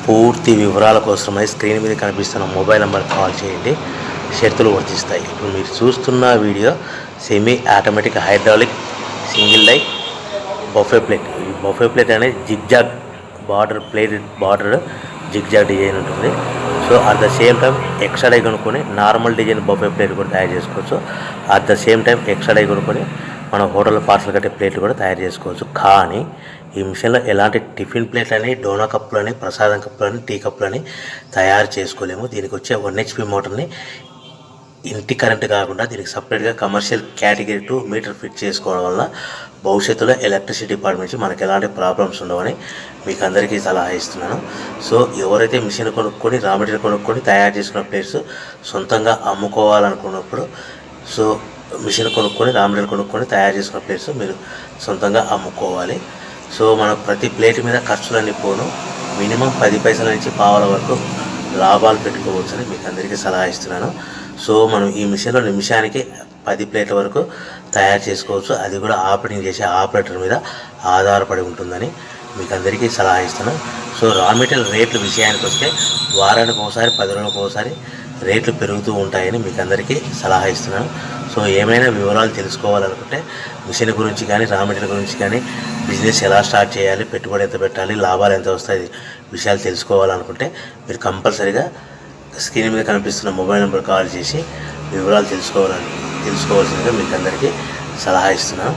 పూర్తి వివరాల కోసమై స్క్రీన్ మీద కనిపిస్తున్న మొబైల్ నెంబర్ కాల్ చేయండి. షరతులు వర్తిస్తాయి. ఇప్పుడు మీరు చూస్తున్న video semi automatic hydraulic single die buffet plate. ఈ బఫే ప్లేట్ అనేది జిగ్జాగ్ బార్డర్ జిగ్జాగ్ డిజైన్ ఉంటుంది. So at the same time extra die కొనుక్కొని నార్మల్ డిజైన్ బఫే ప్లేట్ కూడా తయారు చేసుకోవచ్చు. At the same time extra die కొనుక్కొని మన hotel parcel కట్టే ప్లేట్లు కూడా తయారు చేసుకోవచ్చు. కానీ ఈ మిషన్లో ఎలాంటి టిఫిన్ ప్లేట్లని, డోనా కప్పులని, ప్రసాదం కప్పులని, టీ కప్పులని తయారు చేసుకోలేము. దీనికి వచ్చే 1 HP మోటార్ని ఇంటి కరెంట్ కాకుండా దీనికి సపరేట్గా కమర్షియల్ కేటగిరీ 2 మీటర్ ఫిట్ చేసుకోవడం వల్ల భవిష్యత్తులో ఎలక్ట్రిసిటీ డిపార్ట్మెంట్ నుంచి మనకు ఎలాంటి ప్రాబ్లమ్స్ ఉండవని మీకు అందరికీ సలహా ఇస్తున్నాను. సో ఎవరైతే మిషన్ కొనుక్కొని రా మెటీరియల్ కొనుక్కొని తయారు చేసుకున్న ప్లేట్స్ సొంతంగా అమ్ముకోవాలనుకున్నప్పుడు, సో మిషన్ కొనుక్కొని రా మెటీరియల్ కొనుక్కొని తయారు చేసుకున్న ప్లేట్స్ మీరు సొంతంగా అమ్ముకోవాలి. సో మనం ప్రతి ప్లేట్ మీద ఖర్చులన్నీ పోను మినిమం 10 పైసల నుంచి పావల వరకు లాభాలు పెట్టుకోవచ్చని మీకు అందరికీ సలహా ఇస్తున్నాను. సో మనం ఈ మిషన్లో నిమిషానికి 10 ప్లేట్ల వరకు తయారు చేసుకోవచ్చు. అది కూడా ఆపరేటింగ్ చేసే ఆపరేటర్ మీద ఆధారపడి ఉంటుందని మీకు అందరికీ సలహా ఇస్తున్నాను. సో రా మెటీరియల్ రేట్ల విషయానికి వస్తే వారానికి ఒకసారి 10 రోజులకు ఒకసారి రేట్లు పెరుగుతూ ఉంటాయని మీకు అందరికీ సలహా ఇస్తున్నాను. సో ఏమైనా వివరాలు తెలుసుకోవాలనుకుంటే మిషన్ గురించి కానీ, రా మెటీరియల్ గురించి కానీ, బిజినెస్ ఎలా స్టార్ట్ చేయాలి, పెట్టుబడి ఎంత పెట్టాలి, లాభాలు ఎంత వస్తాయి విషయాలు తెలుసుకోవాలనుకుంటే మీరు కంపల్సరీగా స్క్రీన్ మీద కనిపిస్తున్న మొబైల్ నెంబర్ కాల్ చేసి వివరాలు తెలుసుకోవాల్సిందిగా మీకు అందరికీ సలహా ఇస్తున్నాను.